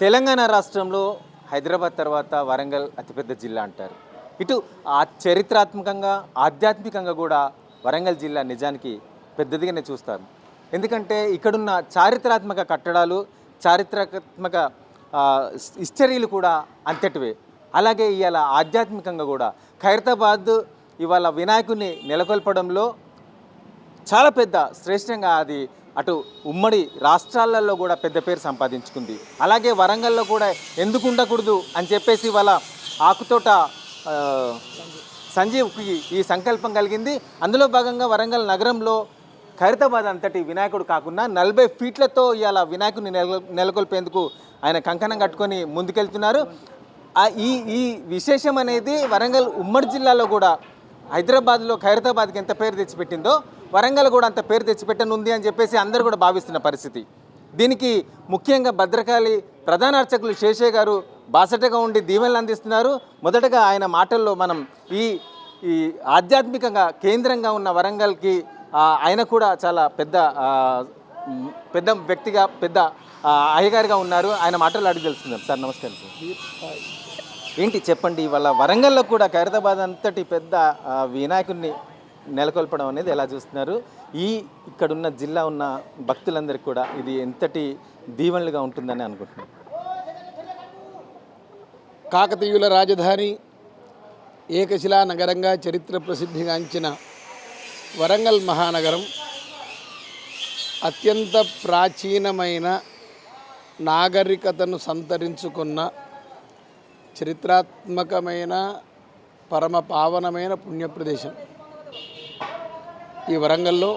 తెలంగాణ రాష్ట్రంలో హైదరాబాద్ తర్వాత వరంగల్ అతిపెద్ద జిల్లా అంటారు. ఇటు ఆ చరిత్రాత్మకంగా ఆధ్యాత్మికంగా కూడా వరంగల్ జిల్లా నిజానికి పెద్దదిగానే చూస్తారు. ఎందుకంటే ఇక్కడున్న చారిత్రాత్మక కట్టడాలు, చారిత్రాత్మక హిస్టరీలు కూడా అంతటివే. అలాగే ఇవాళ ఆధ్యాత్మికంగా కూడా ఖైరతాబాద్ ఇవాళ వినాయకుడిని నెలకొల్పడంలో చాలా పెద్ద శ్రేష్టంగా అది అటు ఉమ్మడి రాష్ట్రాలలో కూడా పెద్ద పేరు సంపాదించుకుంది. అలాగే వరంగల్లో కూడా ఎందుకు ఉండకూడదు అని చెప్పేసి వాళ్ళ ఆకుతోట సంజీవ్కి ఈ సంకల్పం కలిగింది. అందులో భాగంగా వరంగల్ నగరంలో ఖైరతాబాద్ అంతటి వినాయకుడు కాకుండా 40 ఫీట్లతో ఇవాళ వినాయకుడిని నెలకొల్పేందుకు ఆయన కంకణం కట్టుకొని ముందుకెళ్తున్నారు. ఈ ఈ విశేషం అనేది వరంగల్ ఉమ్మడి జిల్లాలో కూడా హైదరాబాద్లో ఖైరతాబాద్కి ఎంత పేరు తెచ్చిపెట్టిందో వరంగల్ కూడా అంత పేరు తెచ్చిపెట్టనుంది అని చెప్పేసి అందరూ కూడా భావిస్తున్న పరిస్థితి. దీనికి ముఖ్యంగా భద్రకాళి ప్రధాన అర్చకులు శేషయ్య గారు బాసటగా ఉండి దీవెనలు అందిస్తున్నారు. మొదటగా ఆయన మాటల్లో మనం ఈ ఈ ఆధ్యాత్మికంగా కేంద్రంగా ఉన్న వరంగల్కి ఆయన కూడా చాలా పెద్ద వ్యక్తిగా పెద్ద అయ్యగారిగా ఉన్నారు. ఆయన మాటలు అడిగి తెలుసుకుందాం. సార్ నమస్కారం. ఏంటి చెప్పండి, ఇవాళ వరంగల్లో కూడా ఖైరతాబాద్ అంతటి పెద్ద వినాయకుడిని నెలకొల్పడం అనేది ఎలా చూస్తున్నారు? ఇక్కడున్న జిల్లా ఉన్న భక్తులందరికీ కూడా ఇది ఎంతటి దీవెనలుగా ఉంటుందని అనుకుంటున్నారు? కాకతీయుల రాజధాని ఏకశిలా నగరంగా చరిత్ర ప్రసిద్ధిగాంచిన వరంగల్ మహానగరం అత్యంత ప్రాచీనమైన నాగరికతను సంతరించుకున్న చరిత్రాత్మకమైన పరమ పావనమైన పుణ్యప్రదేశం ఈ వరంగల్లో.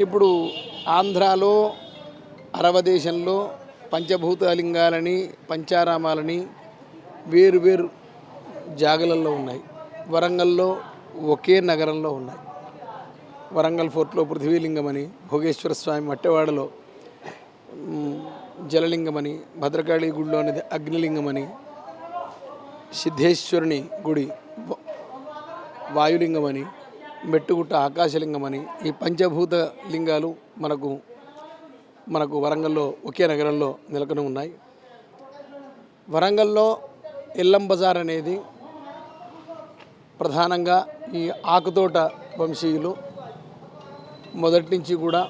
ఇప్పుడు ఆంధ్రాలో అరవ దేశంలో పంచభూతలింగాలని పంచారామాలని వేరు జాగలలో ఉన్నాయి. వరంగల్లో ఒకే నగరంలో ఉన్నాయి. వరంగల్ ఫోర్ట్లో పృథ్వీలింగమని, భోగేశ్వర స్వామి మట్టెవాడలో జలలింగమని, భద్రకాళి గుడిలో అనేది అగ్నిలింగమని, సిద్ధేశ్వరుని గుడి వాయులింగమని, మెట్టుగుట్ట ఆకాశలింగమని, ఈ పంచభూత లింగాలు మనకు వరంగల్లో ఒకే నగరంలో నెలకొని ఉన్నాయి. వరంగల్లో ఎల్లం బజార్ అనేది ప్రధానంగా ఈ ఆకుతోట వంశీయులు మొదటి నుంచి కూడా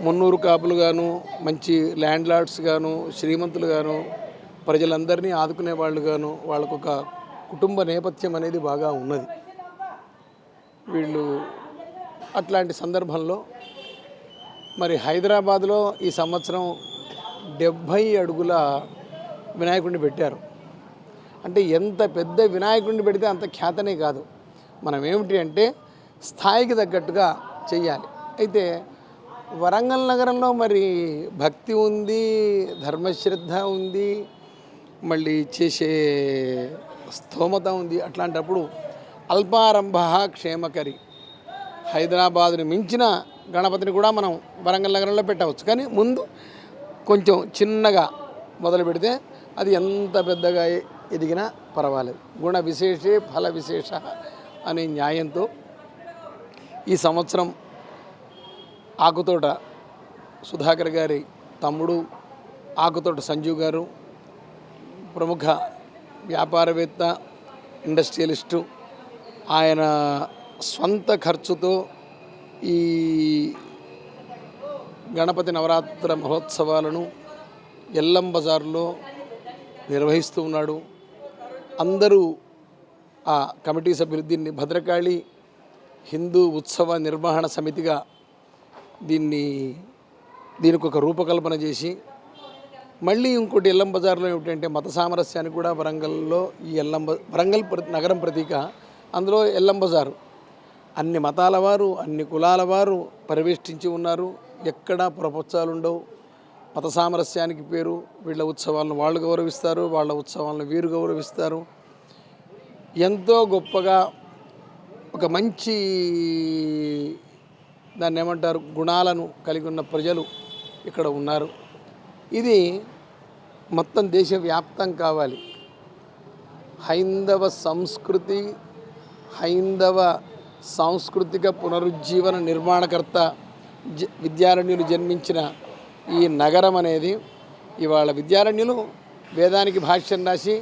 మున్నూరు కాపులుగాను, మంచి ల్యాండ్ లార్డ్స్ గాను, శ్రీమంతులుగాను, ప్రజలందరినీ ఆదుకునే వాళ్ళుగాను, వాళ్ళకొక కుటుంబ నేపథ్యం అనేది బాగా ఉన్నది. వీళ్ళు అట్లాంటి సందర్భంలో మరి హైదరాబాద్లో ఈ సంవత్సరం 70 అడుగుల వినాయకుడిని పెట్టారు. అంటే ఎంత పెద్ద వినాయకుడిని పెడితే అంత ఖ్యాతనే కాదు. మనం ఏమిటి అంటే స్థాయికి తగ్గట్టుగా చెయ్యాలి. అయితే వరంగల్ నగరంలో మరి భక్తి ఉంది, ధర్మశ్రద్ధ ఉంది, మళ్ళీ చేసే స్తోమత ఉంది. అట్లాంటప్పుడు అల్పారంభ క్షేమకరి, హైదరాబాదుని మించిన గణపతిని కూడా మనం వరంగల్ నగరంలో పెట్టవచ్చు. కానీ ముందు కొంచెం చిన్నగా మొదలు పెడితే అది ఎంత పెద్దగా ఎదిగినా పర్వాలేదు. గుణ విశేషే ఫల విశేష అనే న్యాయంతో ఈ సంవత్సరం ఆకుతోట సుధాకర్ గారి తమ్ముడు ఆకుతోట సంజీవ్ గారు, ప్రముఖ వ్యాపారవేత్త, ఇండస్ట్రియలిస్టు, ఆయన స్వంత ఖర్చుతో ఈ గణపతి నవరాత్రి మహోత్సవాలను ఎల్లం బజార్లో నిర్వహిస్తూ ఉన్నాడు. అందరూ ఆ కమిటీ సభ్యులు దీన్ని భద్రకాళి హిందూ ఉత్సవ నిర్వహణ సమితిగా దీనికి ఒక రూపకల్పన చేసి, మళ్ళీ ఇంకోటి ఎల్లం బజార్లో ఏమిటంటే మత సామరస్యానికి కూడా వరంగల్లో ఈ వరంగల్ నగరం ప్రతీక. అందులో ఎల్లం బజారు అన్ని మతాల వారు, అన్ని కులాల వారు పరివేష్టించి ఉన్నారు. ఎక్కడా ప్రపంచాలు ఉండవు. మత సామరస్యానికి పేరు. వీళ్ళ ఉత్సవాలను వాళ్ళు గౌరవిస్తారు, వాళ్ళ ఉత్సవాలను వీరు గౌరవిస్తారు. ఎంతో గొప్పగా ఒక మంచి దాన్ని ఏమంటారు గుణాలను కలిగి ఉన్న ప్రజలు ఇక్కడ ఉన్నారు. ఇది మొత్తం దేశవ్యాప్తం కావాలి. హైందవ సంస్కృతి, హైందవ సాంస్కృతిక పునరుజ్జీవన నిర్మాణకర్త విద్యారణ్యులు జన్మించిన ఈ నగరం అనేది ఇవాళ విద్యారణ్యులు వేదానికి భాష్యం రాసి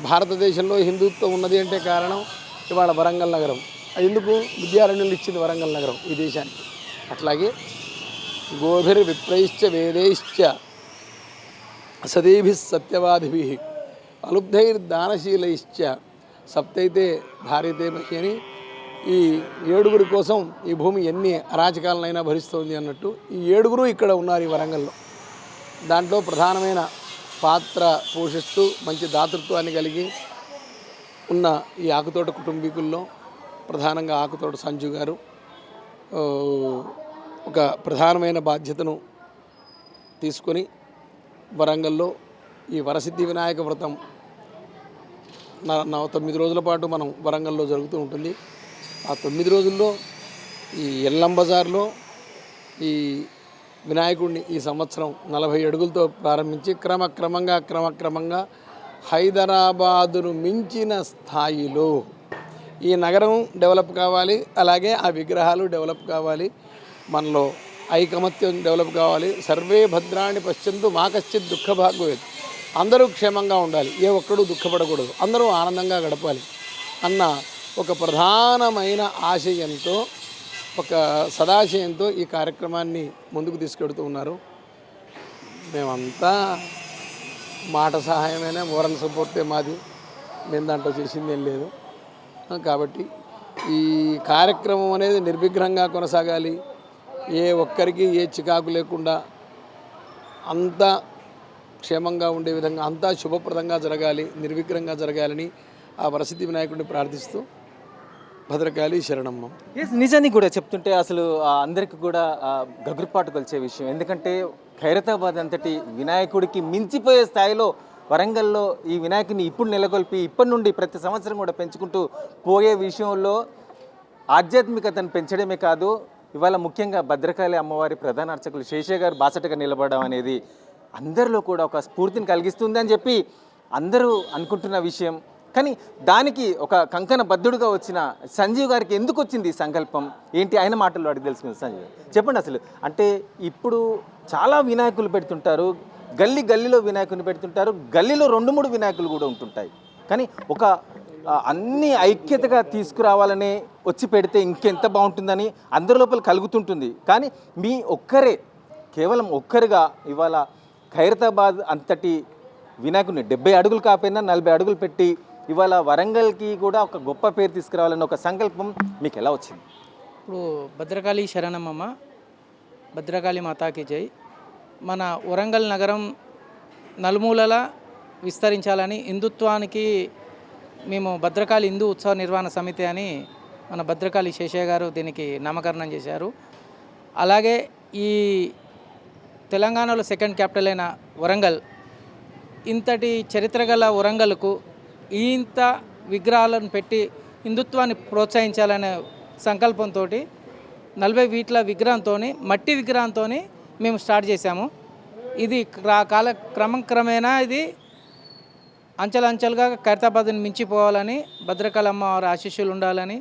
భారతదేశంలో హిందుత్వం ఉన్నది అంటే కారణం ఇవాళ వరంగల్ నగరం. ఎందుకు విద్యారణ్యులు ఇచ్చింది వరంగల్ నగరం ఈ దేశానికి. అట్లాగే గోభిర్ విప్రైశ్చ వేదైశ్చ సదేభి సత్యవాదిభి అలుబ్ధైర్దానశీలైశ్చ సప్తైతే భార్యతే మహి అని ఈ 7 కోసం ఈ భూమి ఎన్ని అరాచకాలనైనా భరిస్తోంది అన్నట్టు ఈ 7 ఇక్కడ ఉన్నారు ఈ వరంగల్లో. దాంట్లో ప్రధానమైన పాత్ర పోషిస్తూ మంచి దాతృత్వాన్ని కలిగి ఉన్న ఈ ఆకుతోట కుటుంబీకుల్లో ప్రధానంగా ఆకుతోట సంజు గారు ఒక ప్రధానమైన బాధ్యతను తీసుకొని వరంగల్లో ఈ వరసిద్ధి వినాయక వ్రతం 9 రోజుల పాటు మనం వరంగల్లో జరుగుతూ ఉంటుంది. ఆ 9 రోజుల్లో ఈ ఎల్లం బజార్లో ఈ వినాయకుడిని ఈ సంవత్సరం 40 అడుగులతో ప్రారంభించి క్రమక్రమంగా హైదరాబాదును మించిన స్థాయిలో ఈ నగరం డెవలప్ కావాలి, అలాగే ఆ విగ్రహాలు డెవలప్ కావాలి, మనలో ఐకమత్యం డెవలప్ కావాలి. సర్వే భద్రాణి పశ్యంతు మా కశ్చిత్ దుఃఖభాగ్యవేత్, అందరూ క్షేమంగా ఉండాలి, ఏ ఒక్కడూ దుఃఖపడకూడదు, అందరూ ఆనందంగా గడపాలి అన్న ఒక ప్రధానమైన ఆశయంతో, ఒక సదాశయంతో ఈ కార్యక్రమాన్ని ముందుకు తీసుకెడుతూ ఉన్నారు. మేమంతా మాట సహాయమైనా మోరల్ సపోర్టే మాది, మేము దాంట్లో చేసింది ఏం లేదు. కాబట్టి ఈ కార్యక్రమం అనేది నిర్విఘ్నంగా కొనసాగాలి, ఏ ఒక్కరికి ఏ చికాకు లేకుండా అంతా క్షేమంగా ఉండే విధంగా అంతా శుభప్రదంగా జరగాలి, నిర్విఘ్నంగా జరగాలని ఆ వరసిద్ధి వినాయకుడిని ప్రార్థిస్తూ భద్రకాళి శరణమ్మ. నిజానికి కూడా చెప్తుంటే అసలు అందరికీ కూడా గగురుపాటు కొలిచే విషయం. ఎందుకంటే ఖైరతాబాద్ అంతటి వినాయకుడికి మించిపోయే స్థాయిలో వరంగల్లో ఈ వినాయకుడిని ఇప్పుడు నెలకొల్పి ఇప్పటి నుండి ప్రతి సంవత్సరం కూడా పెంచుకుంటూ పోయే విషయంలో ఆధ్యాత్మికతను పెంచడమే కాదు, ఇవాళ ముఖ్యంగా భద్రకాళి అమ్మవారి ప్రధాన అర్చకులు శేషయ్య గారు బాసటగా నిలబడడం అనేది అందరిలో కూడా ఒక స్ఫూర్తిని కలిగిస్తుంది అని చెప్పి అందరూ అనుకుంటున్న విషయం. కానీ దానికి ఒక కంకణ బద్ధుడుగా వచ్చిన సంజీవ్ గారికి ఎందుకు వచ్చింది ఈ సంకల్పం ఏంటి, ఆయన మాటల్లో అడిగి తెలుసుకుంది. సంజీవ్ చెప్పండి అసలు. అంటే ఇప్పుడు చాలా వినాయకులు పెడుతుంటారు, గల్లీలో వినాయకుని పెడుతుంటారు, గల్లీలో 2-3 వినాయకులు కూడా ఉంటుంటాయి. కానీ ఒక అన్ని ఐక్యతగా తీసుకురావాలని వచ్చి పెడితే ఇంకెంత బాగుంటుందని అందరి లోపల కలుగుతుంటుంది. కానీ మీ ఒక్కరే, కేవలం ఒక్కరుగా ఇవాళ ఖైరతాబాద్ అంతటి వినాయకుడిని 70 అడుగులు కాకపోయినా 40 అడుగులు పెట్టి ఇవాళ వరంగల్కి కూడా ఒక గొప్ప పేరు తీసుకురావాలన్న ఒక సంకల్పం మీకు ఎలా వచ్చింది? ఇప్పుడు భద్రకాళి శరణమ్మ, భద్రకాళి మాతాకి జై. మన వరంగల్ నగరం నలుమూలలా విస్తరించాలని హిందుత్వానికి మేము భద్రకాళి హిందూ ఉత్సవ నిర్వహణ సమితి అని మన భద్రకాళి శేషయ్య గారు దీనికి నామకరణం చేశారు. అలాగే ఈ తెలంగాణలో సెకండ్ క్యాపిటల్ అయిన వరంగల్, ఇంతటి చరిత్ర గల వరంగల్కు ఇంత విగ్రహాలను పెట్టి హిందుత్వాన్ని ప్రోత్సహించాలనే సంకల్పంతో 40 ఫీట్ల విగ్రహంతో, మట్టి విగ్రహంతో మేము స్టార్ట్ చేశాము. ఇది క్రమక్రమేణా ఇది అంచెలంచెలుగా ఖైరతాబాద్ని మించిపోవాలని, భద్రకాళి అమ్మవారి ఆశీస్సులు ఉండాలని,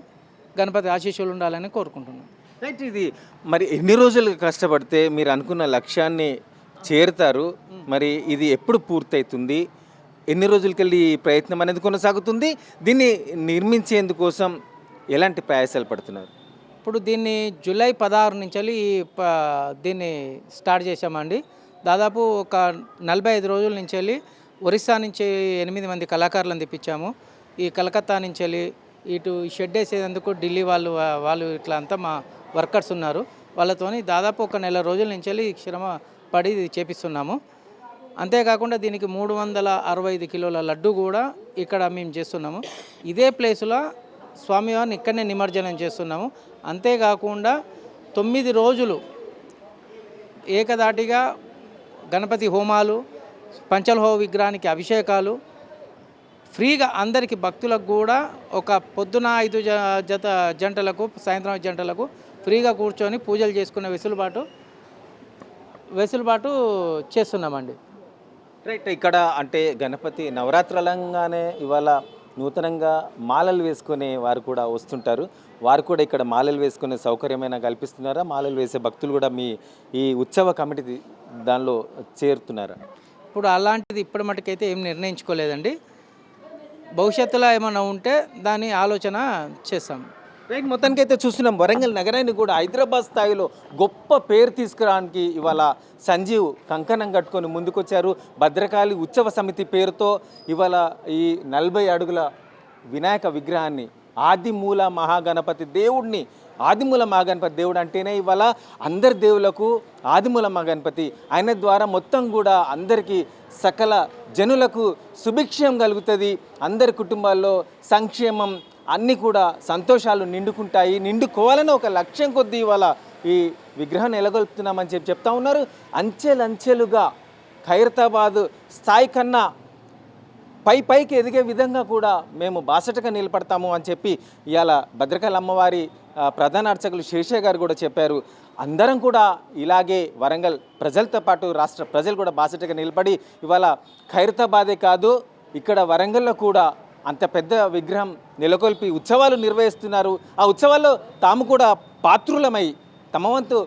గణపతి ఆశీస్సులు ఉండాలని కోరుకుంటున్నాం. రైట్. ఇది మరి ఎన్ని రోజులు కష్టపడితే మీరు అనుకున్న లక్ష్యాన్ని చేరుతారు? మరి ఇది ఎప్పుడు పూర్తవుతుంది? ఎన్ని రోజులకెళ్ళి ఈ ప్రయత్నం అనేది కొనసాగుతుంది? దీన్ని నిర్మించేందుకోసం ఎలాంటి ప్రయాసాలు పడుతున్నారు? ఇప్పుడు దీన్ని జూలై 16 నుంచి దీన్ని స్టార్ట్ చేశామండి. దాదాపు ఒక 45 రోజుల నుంచి వెళ్ళి ఒరిస్సా నుంచి 8 మంది కళాకారులను తెప్పించాము. ఈ కలకత్తా నుంచి వెళ్ళి ఇటు షెడ్ వేసేందుకు ఢిల్లీ వాళ్ళు ఇట్లా అంతా మా వర్కర్స్ ఉన్నారు. వాళ్ళతోని దాదాపు ఒక నెల రోజుల నుంచి వెళ్ళి శ్రమ పడి చేపిస్తున్నాము. అంతేకాకుండా దీనికి 365 కిలోల లడ్డు కూడా ఇక్కడ మేము చేస్తున్నాము. ఇదే ప్లేస్లో స్వామివారిని ఇక్కడనే నిమజ్జనం చేస్తున్నాము. అంతేకాకుండా 9 రోజులు ఏకదాటిగా గణపతి హోమాలు, పంచలోహ విగ్రహానికి అభిషేకాలు ఫ్రీగా అందరికీ భక్తులకు కూడా ఒక పొద్దున 5 జంటలకు సాయంత్రం 5 జంటలకు ఫ్రీగా కూర్చొని పూజలు చేసుకునే వెసులుబాటు చేస్తున్నామండి. రైట్. ఇక్కడ అంటే గణపతి నవరాత్రులంగానే ఇవాళ నూతనంగా మాలలు వేసుకునే వారు కూడా వస్తుంటారు. వారు కూడా ఇక్కడ మాలలు వేసుకునే సౌకర్యమైనా కల్పిస్తున్నారా? మాలలు వేసే భక్తులు కూడా మీ ఈ ఉత్సవ కమిటీ దానిలో చేరుతున్నారా? ఇప్పుడు అలాంటిది ఇప్పటి మటుకైతే ఏం నిర్ణయించుకోలేదండి. భవిష్యత్తులో ఏమైనా ఉంటే దాని ఆలోచన చేస్తాం. రైట్, మొత్తానికైతే చూస్తున్నాం వరంగల్ నగరాన్ని కూడా హైదరాబాద్ స్థాయిలో గొప్ప పేరు తీసుకురావడానికి ఇవాళ సంజీవ్ కంకణం కట్టుకొని ముందుకొచ్చారు. భద్రకాళి ఉత్సవ సమితి పేరుతో ఇవాళ ఈ 40 అడుగుల వినాయక విగ్రహాన్ని ఆదిమూల మహాగణపతి దేవుడిని, ఆదిమూల మహాగణపతి దేవుడు అంటేనే ఇవాళ అందరి దేవులకు ఆదిమూల మహాగణపతి, ఆయన ద్వారా మొత్తం కూడా అందరికీ సకల జనులకు సుభిక్షం కలుగుతుంది. అందరి కుటుంబాల్లో సంక్షేమం అన్నీ కూడా సంతోషాలు నిండుకుంటాయి. నిండుకోవాలని ఒక లక్ష్యం కొద్దీ ఇవాళ ఈ విగ్రహం నెలకొల్పుతున్నామని చెప్తా ఉన్నారు. అంచెలంచెలుగా ఖైరతాబాద్ స్థాయి కన్నా పైకి ఎదిగే విధంగా కూడా మేము బాసటగా నిలబడతాము అని చెప్పి ఇవాళ భద్రకాళి అమ్మవారి ప్రధాన అర్చకులు శేషయ్య గారు కూడా చెప్పారు. అందరం కూడా ఇలాగే వరంగల్ ప్రజలతో పాటు రాష్ట్ర ప్రజలు కూడా బాసటగా నిలబడి ఇవాళ ఖైరతాబాదే కాదు, ఇక్కడ వరంగల్లో కూడా అంత పెద్ద విగ్రహం నెలకొల్పి ఉత్సవాలు నిర్వహిస్తున్నారు. ఆ ఉత్సవాల్లో తాము కూడా పాత్రులమై తమ వంతు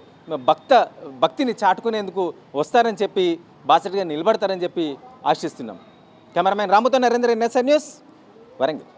భక్తిని చాటుకునేందుకు వస్తారని చెప్పి బాసటగా నిలబడతారని చెప్పి ఆశిస్తున్నాం. కెమెరామెన్ రాముతో నరేంద్ర, NSN న్యూస్, వరంగల్.